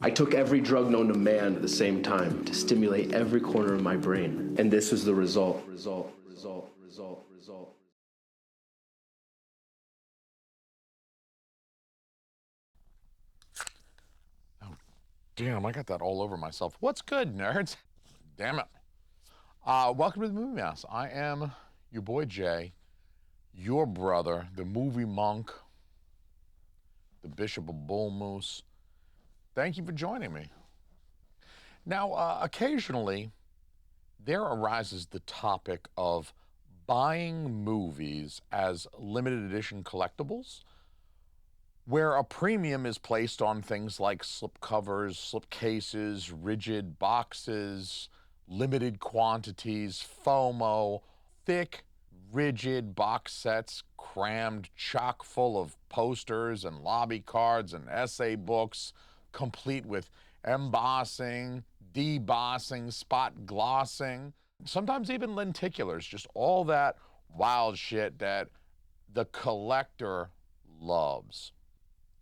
I took every drug known to man at the same time to stimulate every corner of my brain. And this was the result. Oh, damn, I got that all over myself. What's good, nerds? Damn it. Welcome to the Movie Mouse. I am your boy Jay, your brother, the movie monk, the Bishop of Bull Moose. Thank you for joining me. Now, occasionally, there arises the topic of buying movies as limited edition collectibles, where a premium is placed on things like slipcovers, slipcases, rigid boxes, limited quantities, FOMO, thick, rigid box sets crammed chock full of posters and lobby cards and essay books, complete with embossing, debossing, spot glossing, sometimes even lenticulars, just all that wild shit that the collector loves.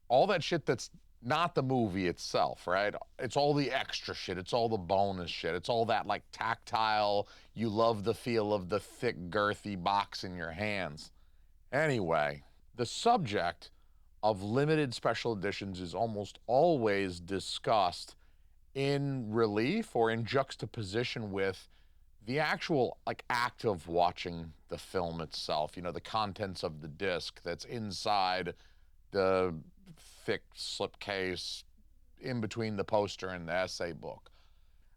All that shit that's not the movie itself, right? It's all the extra shit. It's all the bonus shit. It's all that like tactile, you love the feel of the thick, girthy box in your hands. Anyway, the subject of limited special editions is almost always discussed in relief or in juxtaposition with the actual like act of watching the film itself, you know, the contents of the disc that's inside the thick slipcase in between the poster and the essay book.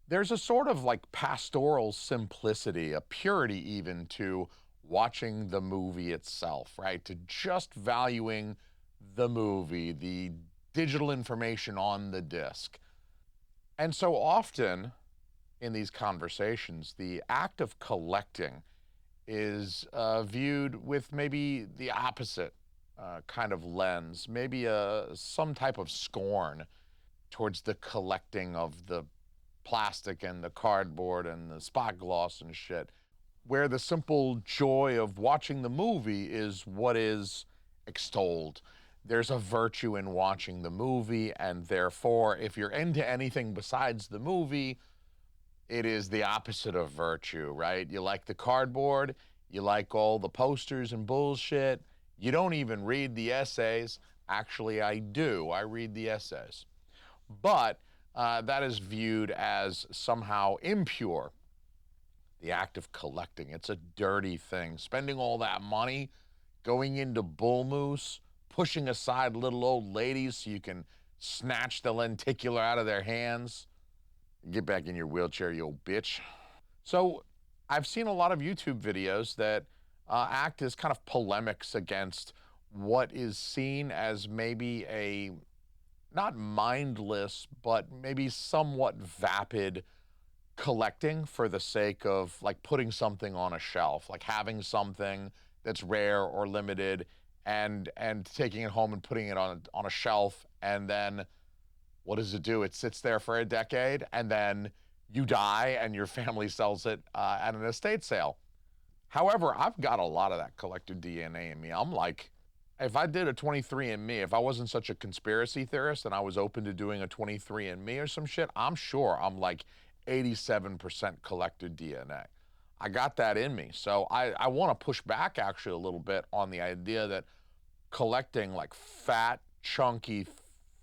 There's a sort of like pastoral simplicity, a purity even to watching the movie itself, right? To just valuing the movie, the digital information on the disc. And so often in these conversations, the act of collecting is viewed with maybe the opposite kind of lens, maybe some type of scorn towards the collecting of the plastic and the cardboard and the spot gloss and shit, where the simple joy of watching the movie is what is extolled. There's a virtue in watching the movie, and therefore, if you're into anything besides the movie, it is the opposite of virtue, right? You like the cardboard, you like all the posters and bullshit, you don't even read the essays. Actually, I do. I read the essays. But that is viewed as somehow impure. The act of collecting, it's a dirty thing. Spending all that money, going into bull moose, pushing aside little old ladies so you can snatch the lenticular out of their hands. Get back in your wheelchair, you old bitch. So I've seen a lot of YouTube videos that act as kind of polemics against what is seen as maybe a, not mindless, but maybe somewhat vapid collecting for the sake of like putting something on a shelf, like having something that's rare or limited and taking it home and putting it on a shelf, and then what does it do? It sits there for a decade, and then you die and your family sells it at an estate sale. However, I've got a lot of that collector DNA in me. I'm like, if I did a 23andMe, if I wasn't such a conspiracy theorist and I was open to doing a 23andMe or some shit, I'm sure I'm like 87% collector DNA. I got that in me. So I want to push back actually a little bit on the idea that collecting like fat, chunky,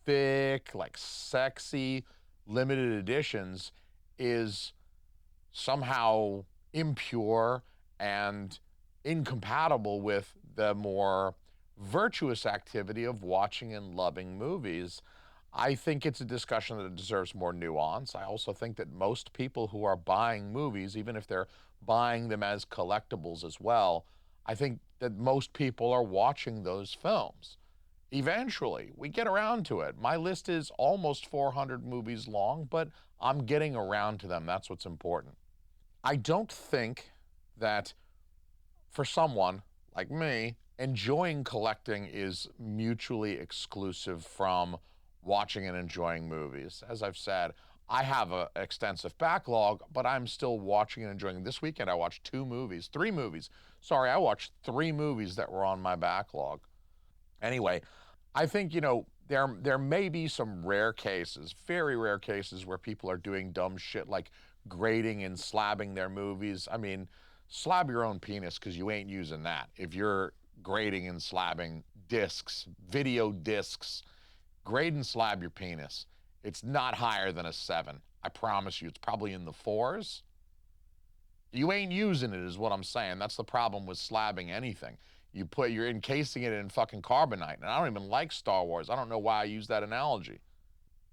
thick, like sexy, limited editions is somehow impure and incompatible with the more virtuous activity of watching and loving movies. I think it's a discussion that deserves more nuance. I also think that most people who are buying movies, even if they're buying them as collectibles as well, I think that most people are watching those films. Eventually, we get around to it. My list is almost 400 movies long, but I'm getting around to them. That's what's important. I don't think that for someone like me, enjoying collecting is mutually exclusive from watching and enjoying movies. As I've said, I have an extensive backlog, but I'm still watching and enjoying. This weekend I watched three movies. Sorry, I watched 3 movies that were on my backlog. Anyway, I think, you know, there may be some rare cases, very rare cases, where people are doing dumb shit like grading and slabbing their movies. I mean, slab your own penis because you ain't using that. If you're grading and slabbing discs, video discs, grade and slab your penis. It's not higher than a 7. I promise you, it's probably in the 4s. You ain't using it is what I'm saying. That's the problem with slabbing anything. You're encasing it in fucking carbonite. And I don't even like Star Wars. I don't know why I use that analogy.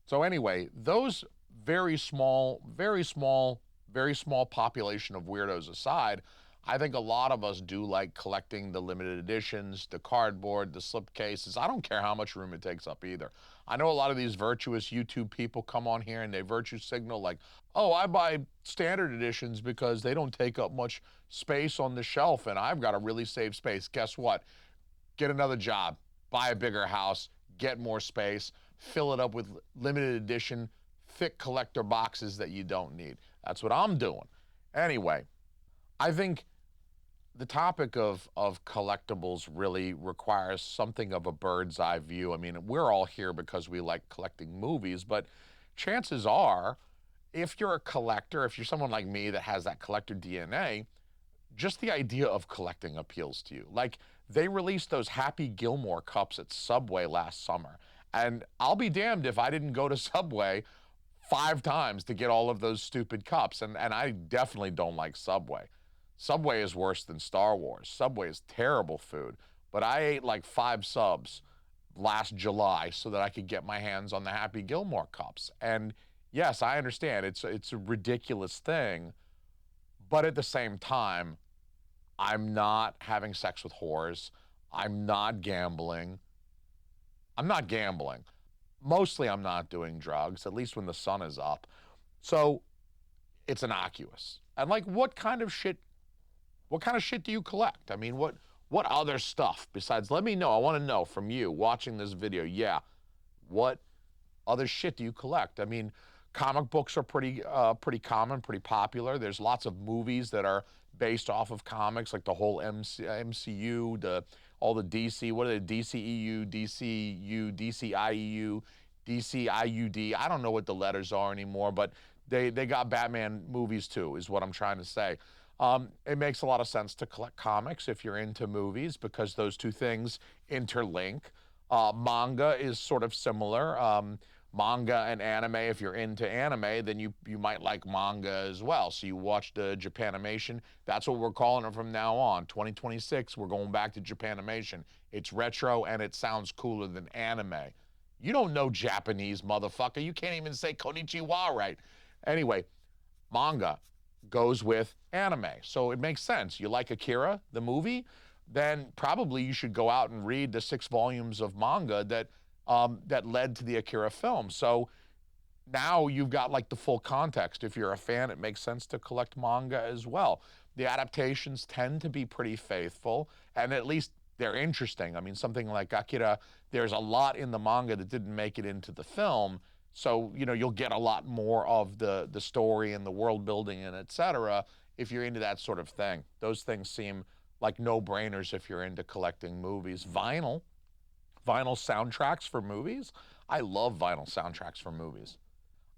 So anyway, those very small, very small, very small population of weirdos aside, I think a lot of us do like collecting the limited editions, the cardboard, the slipcases. I don't care how much room it takes up either. I know a lot of these virtuous YouTube people come on here and they virtue signal like, oh, I buy standard editions because they don't take up much space on the shelf and I've got to really save space. Guess what? Get another job, buy a bigger house, get more space, fill it up with limited edition, thick collector boxes that you don't need. That's what I'm doing. Anyway, I think the topic of collectibles really requires something of a bird's eye view. I mean, we're all here because we like collecting movies, but chances are, if you're a collector, if you're someone like me that has that collector DNA, just the idea of collecting appeals to you. Like, they released those Happy Gilmore cups at Subway last summer, and I'll be damned if I didn't go to Subway 5 times to get all of those stupid cups, and I definitely don't like Subway. Subway is worse than Star Wars. Subway is terrible food, but I ate like 5 subs last July so that I could get my hands on the Happy Gilmore cups. And yes, I understand it's a ridiculous thing, but at the same time, I'm not having sex with whores. I'm not gambling. I'm not gambling. Mostly I'm not doing drugs, at least when the sun is up. So it's innocuous. And like, what kind of shit do you collect? I mean, what other stuff besides, let me know, I want to know from you watching this video, yeah, what other shit do you collect? I mean, comic books are pretty common, pretty popular. There's lots of movies that are based off of comics, like the whole MCU, all the DC, what are they, DCEU, DCU, DCIEU, DCIUD, I don't know what the letters are anymore, but they got Batman movies too, is what I'm trying to say. It makes a lot of sense to collect comics if you're into movies because those two things interlink. Manga is sort of similar. Manga and anime, if you're into anime, then you might like manga as well. So you watch the Japanimation. That's what we're calling it from now on. 2026, we're going back to Japanimation. It's retro and it sounds cooler than anime. You don't know Japanese, motherfucker. You can't even say konnichiwa right. Anyway, manga goes with anime. So it makes sense. You like Akira, the movie? Then probably you should go out and read the 6 volumes of manga that led to the Akira film. So now you've got like the full context. If you're a fan, it makes sense to collect manga as well. The adaptations tend to be pretty faithful, and at least they're interesting. I mean, something like Akira, there's a lot in the manga that didn't make it into the film. So, you know, you'll get a lot more of the story and the world building and et cetera if you're into that sort of thing. Those things seem like no-brainers if you're into collecting movies. Vinyl soundtracks for movies. I love vinyl soundtracks for movies.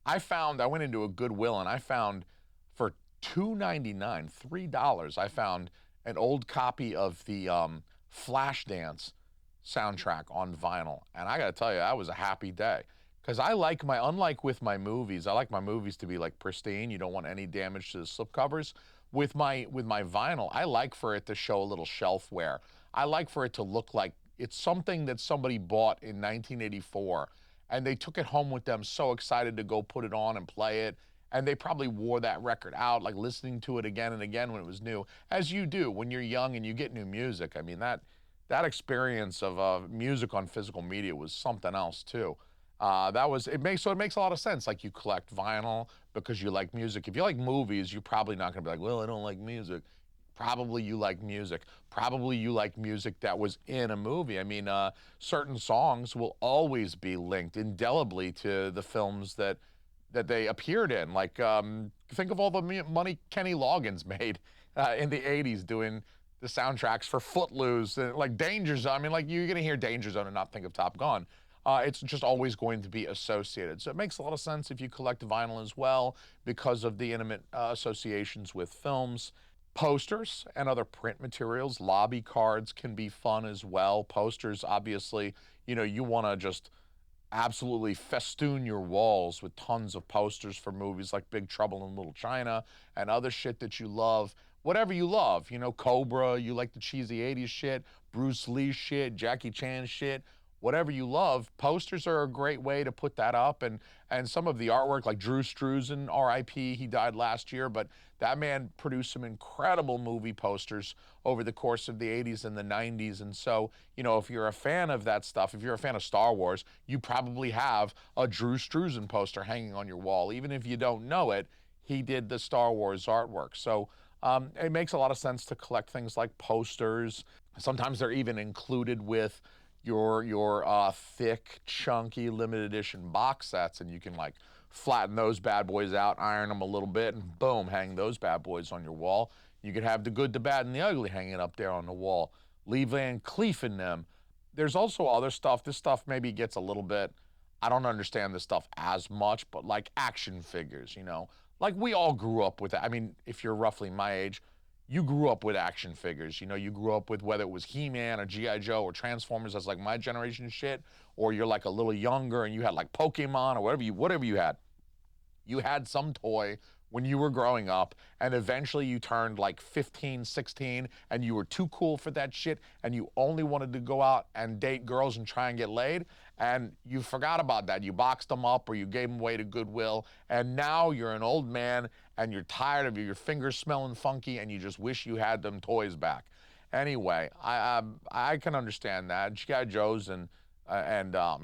I went into a Goodwill and I found for $2.99, $3, I found an old copy of the Flashdance soundtrack on vinyl. And I gotta tell you, that was a happy day. Because unlike with my movies, I like my movies to be like pristine. You don't want any damage to the slipcovers. With my vinyl, I like for it to show a little shelf wear. I like for it to look like it's something that somebody bought in 1984 and they took it home with them so excited to go put it on and play it. And they probably wore that record out, like listening to it again and again when it was new, as you do when you're young and you get new music. I mean, that experience of music on physical media was something else too. It makes a lot of sense. Like, you collect vinyl because you like music. If you like movies, you're probably not gonna be like, well, I don't like music. Probably you like music. Probably you like music that was in a movie. I mean, certain songs will always be linked indelibly to the films that they appeared in. Like, think of all the money Kenny Loggins made in the 80s doing the soundtracks for Footloose, like Danger Zone. I mean, like, you're gonna hear Danger Zone and not think of Top Gun. it's just always going to be associated. So it makes a lot of sense if you collect vinyl as well because of the intimate associations with films. Posters and other print materials, lobby cards can be fun as well. Posters, obviously, you want to just absolutely festoon your walls with tons of posters for movies like Big Trouble in Little China and other shit that you love. Whatever you love, Cobra, you like the cheesy 80s shit, Bruce Lee shit, Jackie Chan shit, whatever you love, posters are a great way to put that up. And some of the artwork, like Drew Struzan, R.I.P., he died last year, but that man produced some incredible movie posters over the course of the 80s and the 90s. And so, if you're a fan of that stuff, if you're a fan of Star Wars, you probably have a Drew Struzan poster hanging on your wall. Even if you don't know it, he did the Star Wars artwork. So it makes a lot of sense to collect things like posters. Sometimes they're even included with your thick, chunky, limited edition box sets, and you can like flatten those bad boys out, iron them a little bit, and boom, hang those bad boys on your wall. You could have the good, the bad, and the ugly hanging up there on the wall. Lee Van Cleef in them. There's also other stuff. This stuff maybe gets a little bit, I don't understand this stuff as much, but like action figures, Like we all grew up with that. I mean, if you're roughly my age, you grew up with action figures. You grew up with whether it was He-Man or G.I. Joe or Transformers, that's like my generation shit, or you're like a little younger and you had like Pokemon or whatever you had. You had some toy when you were growing up, and eventually you turned like 15, 16, and you were too cool for that shit, and you only wanted to go out and date girls and try and get laid, and you forgot about that. You boxed them up or you gave them away to Goodwill, and now you're an old man, and you're tired of your fingers smelling funky, and you just wish you had them toys back. Anyway, I can understand that. G.I. Joes and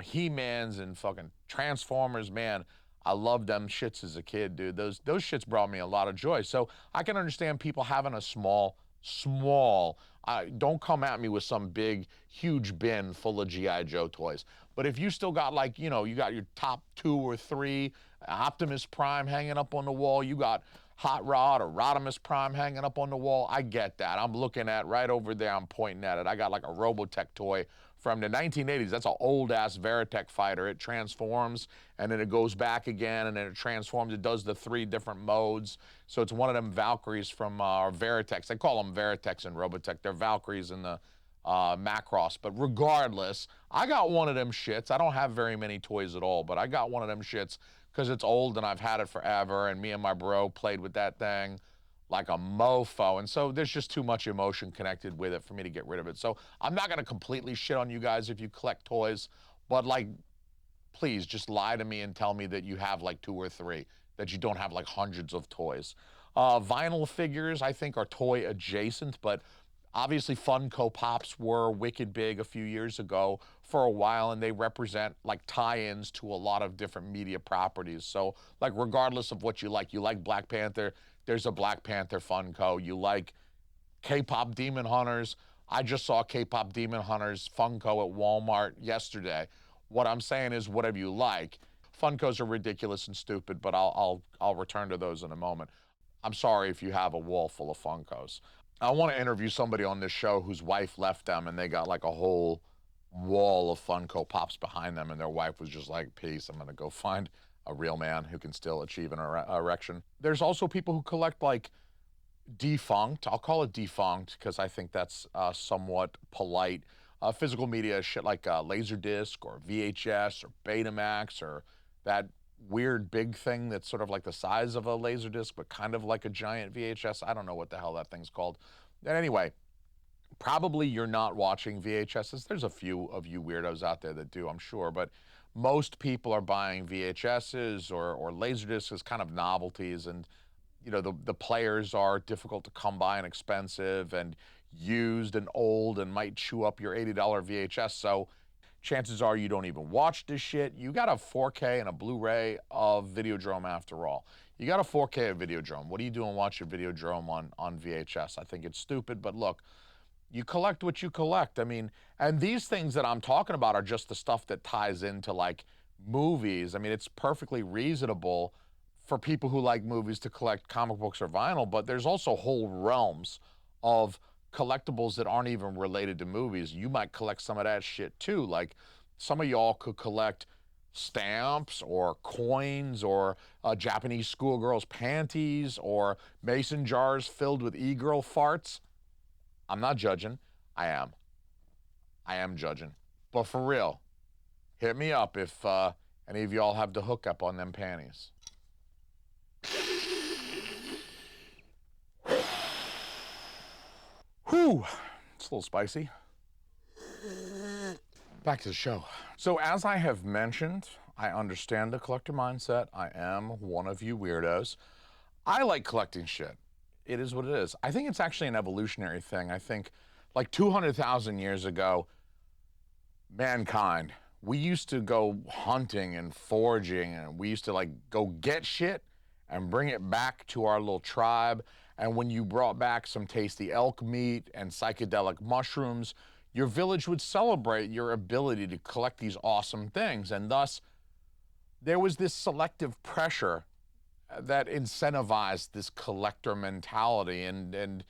He-Mans and fucking Transformers, man, I loved them shits as a kid, dude. Those shits brought me a lot of joy. So I can understand people having a small, don't come at me with some big, huge bin full of G.I. Joe toys. But if you still got like, you got your top 2 or 3, Optimus Prime hanging up on the wall, you got Hot Rod or Rodimus Prime hanging up on the wall, I get that. I'm looking at right over there, I'm pointing at it. I got like a Robotech toy from the 1980s. That's an old-ass Veritech fighter. It transforms, and then it goes back again, and then it transforms. It does the 3 different modes. So it's one of them Valkyries from Veritechs. They call them Veritechs in Robotech. They're Valkyries in the Macross. But regardless, I got one of them shits. I don't have very many toys at all, but I got one of them shits because it's old, and I've had it forever, and me and my bro played with that thing like a mofo, and so there's just too much emotion connected with it for me to get rid of it. So I'm not gonna completely shit on you guys if you collect toys, but like, please just lie to me and tell me that you have like 2 or 3, that you don't have like hundreds of toys. Vinyl figures, I think, are toy adjacent, but obviously Funko Pops were wicked big a few years ago for a while, and they represent like tie-ins to a lot of different media properties. So like regardless of what you like Black Panther, there's a Black Panther Funko. You like K-pop Demon Hunters, I just saw K-pop Demon Hunters Funko at Walmart yesterday. What I'm saying is whatever you like. Funkos are ridiculous and stupid, but I'll return to those in a moment. I'm sorry if you have a wall full of Funkos. I want to interview somebody on this show whose wife left them and they got like a whole wall of Funko Pops behind them, and their wife was just like, peace, I'm going to go find a real man who can still achieve an erection. There's also people who collect like defunct, I'll call it defunct because I think that's somewhat polite, physical media, shit like Laserdisc or VHS or Betamax or that weird big thing that's sort of like the size of a Laserdisc but kind of like a giant VHS. I don't know what the hell that thing's called. And anyway, probably you're not watching VHSs. There's a few of you weirdos out there that do, I'm sure, but most people are buying VHSs or Laserdiscs as kind of novelties, and the players are difficult to come by and expensive and used and old and might chew up your $80 VHS. So chances are you don't even watch this shit. You got a 4K and a Blu-ray of Videodrome after all. You got a 4K of Videodrome. What are you doing watching Videodrome on VHS? I think it's stupid, but look, you collect what you collect. I mean, and these things that I'm talking about are just the stuff that ties into like movies. I mean, it's perfectly reasonable for people who like movies to collect comic books or vinyl, but there's also whole realms of collectibles that aren't even related to movies. You might collect some of that shit too, like Some of y'all could collect stamps or coins or Japanese schoolgirls' panties or mason jars filled with e-girl farts. I'm not judging. I am. I am judging. But for real, hit me up if any of y'all have the hookup on them panties. Whew, it's a little spicy. Back to the show. So as I have mentioned, I understand the collector mindset. I am one of you weirdos. I like collecting shit. It is what it is. I think it's actually an evolutionary thing. I think like 200,000 years ago, mankind, we used to go hunting and foraging, and we used to like go get shit and bring it back to our little tribe. And when you brought back some tasty elk meat and psychedelic mushrooms, your village would celebrate your ability to collect these awesome things. And thus, there was this selective pressure that incentivized this collector mentality. And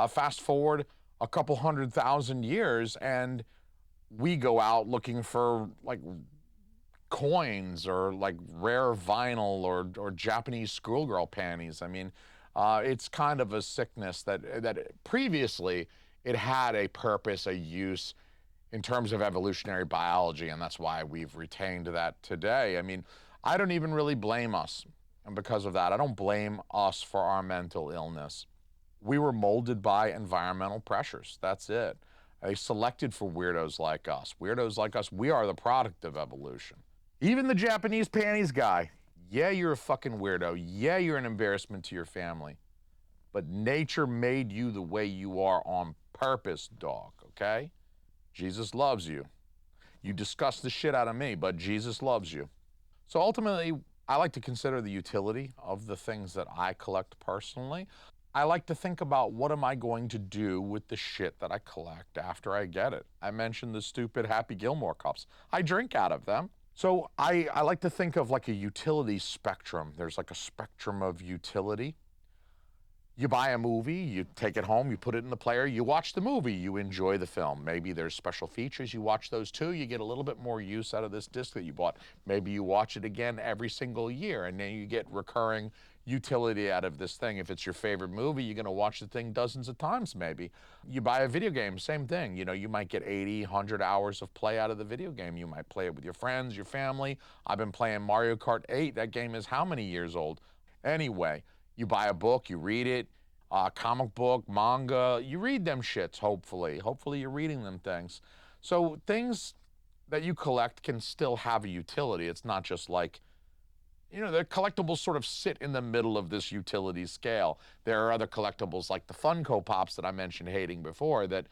fast forward a couple 100,000 years, and we go out looking for like coins or like rare vinyl or Japanese schoolgirl panties. I mean, it's kind of a sickness that previously it had a purpose, a use in terms of evolutionary biology, and that's why we've retained that today. I mean, I don't even really blame us, and because of that, I don't blame us for our mental illness. We were molded by environmental pressures. That's it. They selected for weirdos like us. Weirdos like us, we are the product of evolution. Even the Japanese panties guy, yeah, you're a fucking weirdo. Yeah, you're an embarrassment to your family. But nature made you the way you are on purpose, dog, okay? Jesus loves you. You disgust the shit out of me, but Jesus loves you. So ultimately, I like to consider the utility of the things that I collect personally. I like to think about what am I going to do with the shit that I collect after I get it. I mentioned the stupid Happy Gilmore cups. I drink out of them. So I like to think of like a utility spectrum. There's like a spectrum of utility. You buy a movie, you take it home, you put it in the player, you watch the movie, you enjoy the film. Maybe there's special features, you watch those too, you get a little bit more use out of this disc that you bought. Maybe you watch it again every single year, and then you get recurring utility out of this thing. If it's your favorite movie, you're gonna watch the thing dozens of times maybe. You buy a video game, same thing. You know, you might get 80, 100 hours of play out of the video game. You might play it with your friends, your family. I've been playing Mario Kart 8. That game is how many years old? Anyway, you buy a book, you read it, comic book, manga, you read them shits, hopefully. Hopefully you're reading them things. So things that you collect can still have a utility. It's not just like, you know, the collectibles sort of sit in the middle of this utility scale. There are other collectibles like the Funko Pops that I mentioned hating before that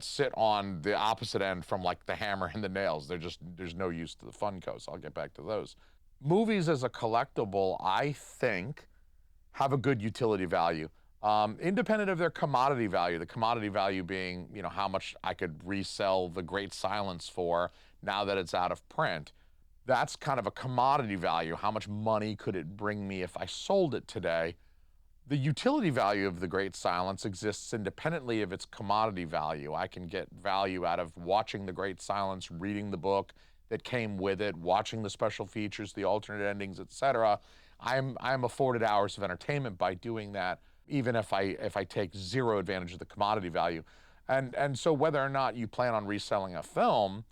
sit on the opposite end from like the hammer and the nails. There's no use to the Funkos. I'll get back to those. Movies as a collectible, I think, have a good utility value. Independent of their commodity value, the commodity value being, you know, how much I could resell The Great Silence for now that it's out of print. That's kind of a commodity value. How much money could it bring me if I sold it today? The utility value of The Great Silence exists independently of its commodity value. I can get value out of watching The Great Silence, reading the book that came with it, watching the special features, the alternate endings, etc. I'm afforded hours of entertainment by doing that, even if I take zero advantage of the commodity value. And so whether or not you plan on reselling a film,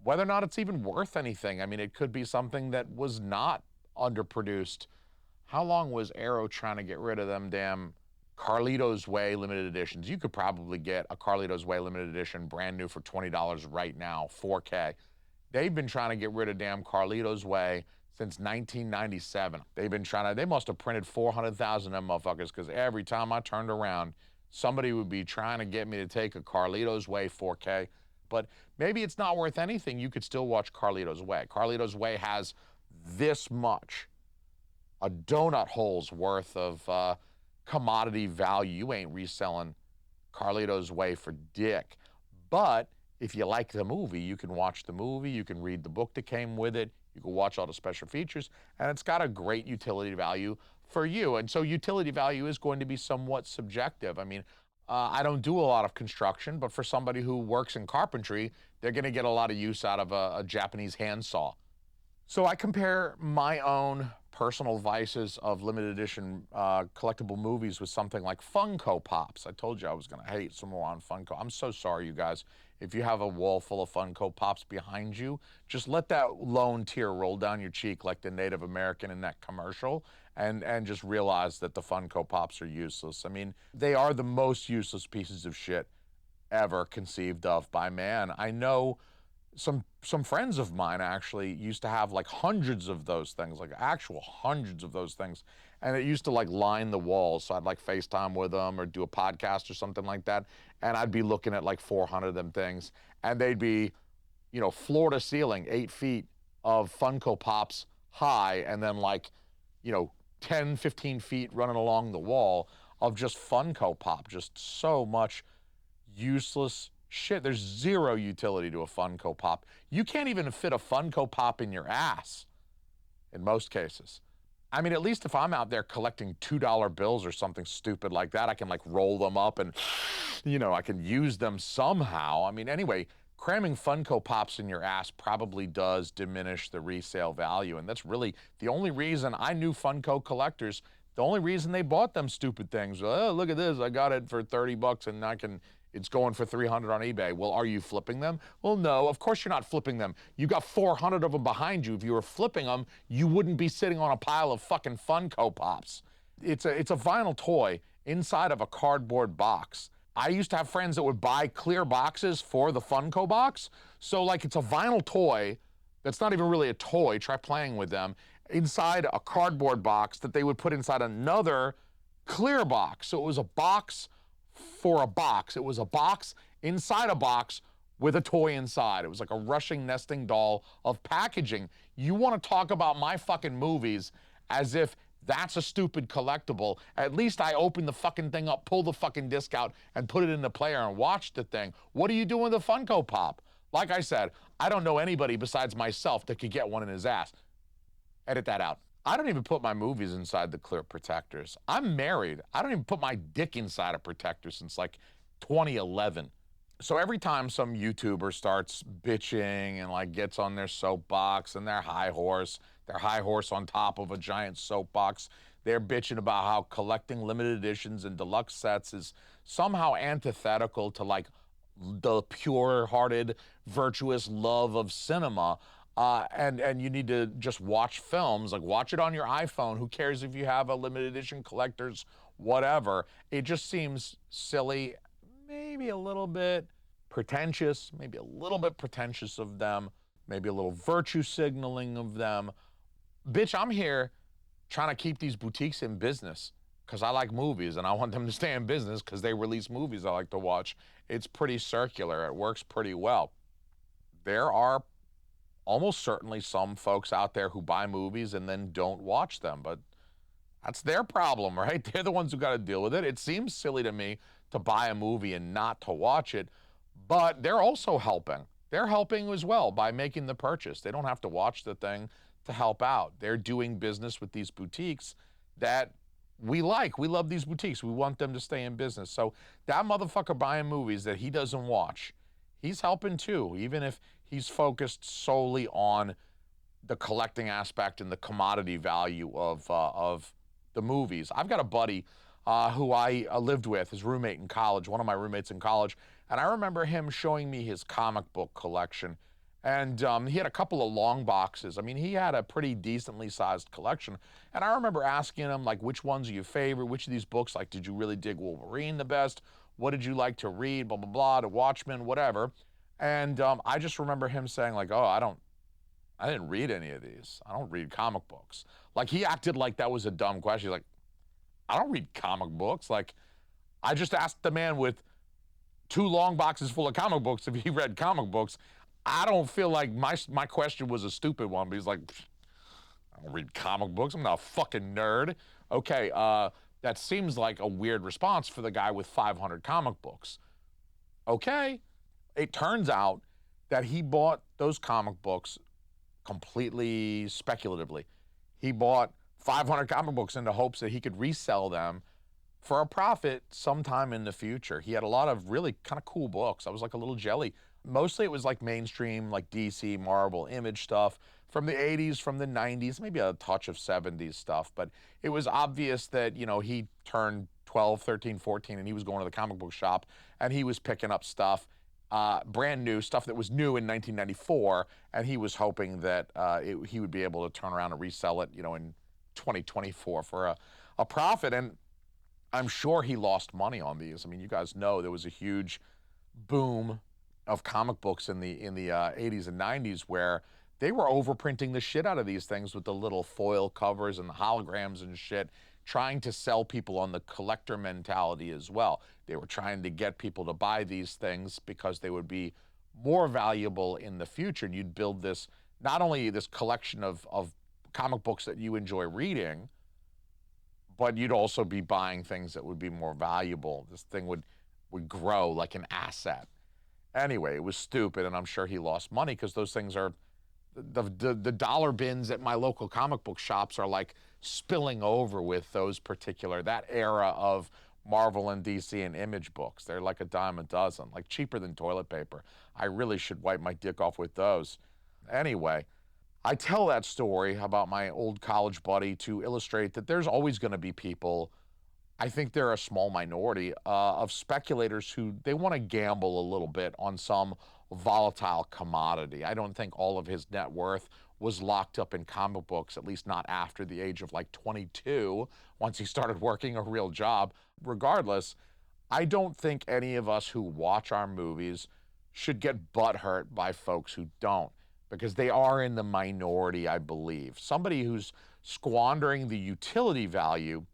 whether or not it's even worth anything, I mean, it could be something that was not underproduced. How long was Arrow trying to get rid of them damn Carlito's Way limited editions? You could probably get a Carlito's Way limited edition brand new for $20 right now, 4K. They've been trying to get rid of damn Carlito's Way since 1997. They must have printed 400,000 of them motherfuckers, because every time I turned around, somebody would be trying to get me to take a Carlito's Way 4K. But maybe it's not worth anything. You could still watch Carlito's Way. Carlito's Way has this much, a donut hole's worth of commodity value. You ain't reselling Carlito's Way for dick. But if you like the movie, you can watch the movie, you can read the book that came with it, you can watch all the special features, and it's got a great utility value for you. And so utility value is going to be somewhat subjective. I mean, I don't do a lot of construction, but for somebody who works in carpentry, they're going to get a lot of use out of a Japanese handsaw. So I compare my own personal vices of limited edition collectible movies with something like Funko Pops. I told you I was going to hate some more on Funko. I'm so sorry, you guys. If you have a wall full of Funko Pops behind you, just let that lone tear roll down your cheek like the Native American in that commercial, and just realize that the Funko Pops are useless. I mean, they are the most useless pieces of shit ever conceived of by man. I know some friends of mine actually used to have like hundreds of those things, like actual hundreds of those things, and it used to like line the walls. So I'd like FaceTime with them or do a podcast or something like that, and I'd be looking at like 400 of them things, and they'd be, you know, floor to ceiling, 8 feet of Funko Pops high, and then like, you know, 10, 15 feet running along the wall of just Funko Pop, just so much useless shit. There's zero utility to a Funko Pop. You can't even fit a Funko Pop in your ass in most cases. I mean, at least if I'm out there collecting $2 bills or something stupid like that, I can like roll them up and, you know, I can use them somehow. I mean, anyway, cramming Funko Pops in your ass probably does diminish the resale value. And that's really the only reason I knew Funko collectors. The only reason they bought them stupid things. Oh, look at this. I got it for 30 bucks and it's going for 300 on eBay. Well, are you flipping them? Well, no, of course you're not flipping them. You got 400 of them behind you. If you were flipping them, you wouldn't be sitting on a pile of fucking Funko Pops. It's a vinyl toy inside of a cardboard box. I used to have friends that would buy clear boxes for the Funko box. So like it's a vinyl toy that's not even really a toy. Try playing with them inside a cardboard box that they would put inside another clear box. So it was a box for a box. It was a box inside a box with a toy inside. It was like a Russian nesting doll of packaging. You want to talk about my fucking movies as if that's a stupid collectible. At least I opened the fucking thing up, pull the fucking disc out, and put it in the player and watch the thing. What are you doing with a Funko Pop? Like I said, I don't know anybody besides myself that could get one in his ass. Edit that out. I don't even put my movies inside the clear protectors. I'm married. I don't even put my dick inside a protector since like 2011. So every time some YouTuber starts bitching and like gets on their soapbox and their high horse on top of a giant soapbox, they're bitching about how collecting limited editions and deluxe sets is somehow antithetical to like the pure-hearted, virtuous love of cinema. And you need to just watch films, like watch it on your iPhone. Who cares if you have a limited edition collector's whatever? It just seems silly, maybe a little bit pretentious, maybe a little bit pretentious of them, maybe a little virtue signaling of them. Bitch, I'm here trying to keep these boutiques in business because I like movies and I want them to stay in business because they release movies I like to watch. It's pretty circular. It works pretty well. There are almost certainly some folks out there who buy movies and then don't watch them, but that's their problem, right? They're the ones who got to deal with it. It seems silly to me to buy a movie and not to watch it, but they're also helping. They're helping as well by making the purchase. They don't have to watch the thing to help out. They're doing business with these boutiques that we like. We love these boutiques. We want them to stay in business. So that motherfucker buying movies that he doesn't watch, he's helping too, even if he's focused solely on the collecting aspect and the commodity value of the movies. I've got a buddy who I lived with, his roommate in college, one of my roommates in college, and I remember him showing me his comic book collection. And he had a couple of long boxes. I mean, he had a pretty decently sized collection. And I remember asking him, like, which ones are your favorite? Which of these books, like, did you really dig Wolverine the best? What did you like to read? Blah, blah, blah, The Watchmen, whatever. And I just remember him saying, like, oh, I didn't read any of these. I don't read comic books. Like, he acted like that was a dumb question. He's like, I don't read comic books. Like, I just asked the man with 2 long boxes full of comic books if he read comic books. I don't feel like my question was a stupid one, but he's like, I don't read comic books. I'm not a fucking nerd. Okay, that seems like a weird response for the guy with 500 comic books. Okay. It turns out that he bought those comic books completely speculatively. He bought 500 comic books in the hopes that he could resell them for a profit sometime in the future. He had a lot of really kind of cool books. I was like a little jelly. Mostly it was like mainstream, like DC, Marvel, Image stuff from the 80s, from the 90s, maybe a touch of 70s stuff. But it was obvious that, you know, he turned 12, 13, 14, and he was going to the comic book shop, and he was picking up stuff, brand new, stuff that was new in 1994, and he was hoping that he would be able to turn around and resell it, you know, in 2024 for a profit. And I'm sure he lost money on these. I mean, you guys know there was a huge boom of comic books in the 80s and 90s where they were overprinting the shit out of these things with the little foil covers and the holograms and shit, trying to sell people on the collector mentality as well. They were trying to get people to buy these things because they would be more valuable in the future. And you'd build this, not only this collection of comic books that you enjoy reading, but you'd also be buying things that would be more valuable. This thing would grow like an asset. Anyway, it was stupid, and I'm sure he lost money because those things are, the dollar bins at my local comic book shops are like spilling over with those particular, that era of Marvel and DC and Image books. They're like a dime a dozen, like cheaper than toilet paper. I really should wipe my dick off with those. Anyway, I tell that story about my old college buddy to illustrate that there's always going to be people, I think they're a small minority, of speculators who they want to gamble a little bit on some volatile commodity. I don't think all of his net worth was locked up in comic books, at least not after the age of like 22, once he started working a real job. Regardless, I don't think any of us who watch our movies should get butthurt by folks who don't, because they are in the minority, I believe. Somebody who's squandering the utility value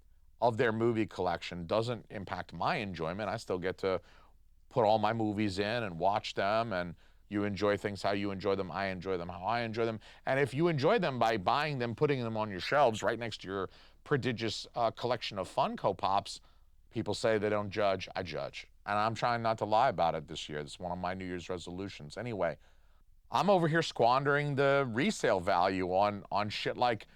of their movie collection doesn't impact my enjoyment. I still get to put all my movies in and watch them, and you enjoy things how you enjoy them, I enjoy them how I enjoy them. And if you enjoy them by buying them, putting them on your shelves right next to your prodigious collection of Funko Pops, people say they don't judge, I judge. And I'm trying not to lie about it this year. It's one of my New Year's resolutions. Anyway, I'm over here squandering the resale value on shit like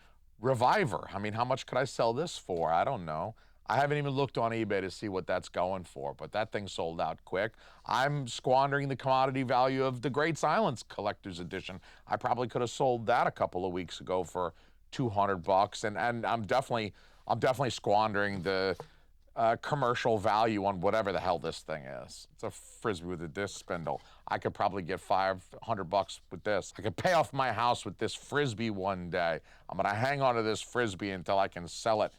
Reviver. I mean, how much could I sell this for? I don't know. I haven't even looked on eBay to see what that's going for, but that thing sold out quick. I'm squandering the commodity value of the Great Silence Collector's Edition. I probably could have sold that a couple of weeks ago for $200, and I'm definitely squandering the commercial value on whatever the hell this thing is. It's a Frisbee with a disc spindle. I could probably get $500 with this. I could pay off my house with this Frisbee one day. I'm gonna hang on to this Frisbee until I can sell it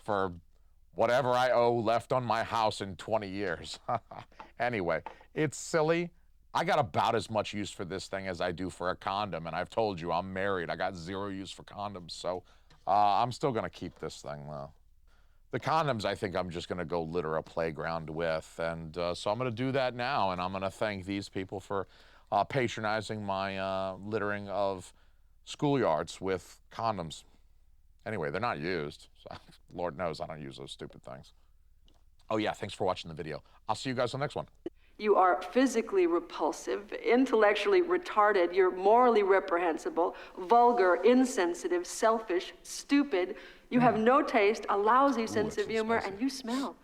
for whatever I owe left on my house in 20 years. Anyway, it's silly. I got about as much use for this thing as I do for a condom, and I've told you I'm married. I got zero use for condoms, so I'm still gonna keep this thing though. The condoms, I think I'm just going to go litter a playground with, and so I'm going to do that now, and I'm going to thank these people for patronizing my littering of schoolyards with condoms. Anyway, they're not used, so Lord knows I don't use those stupid things. Oh yeah, thanks for watching the video. I'll see you guys on the next one. You are physically repulsive, intellectually retarded, you're morally reprehensible, vulgar, insensitive, selfish, stupid. You have no taste, a lousy sense of humor, and you smell.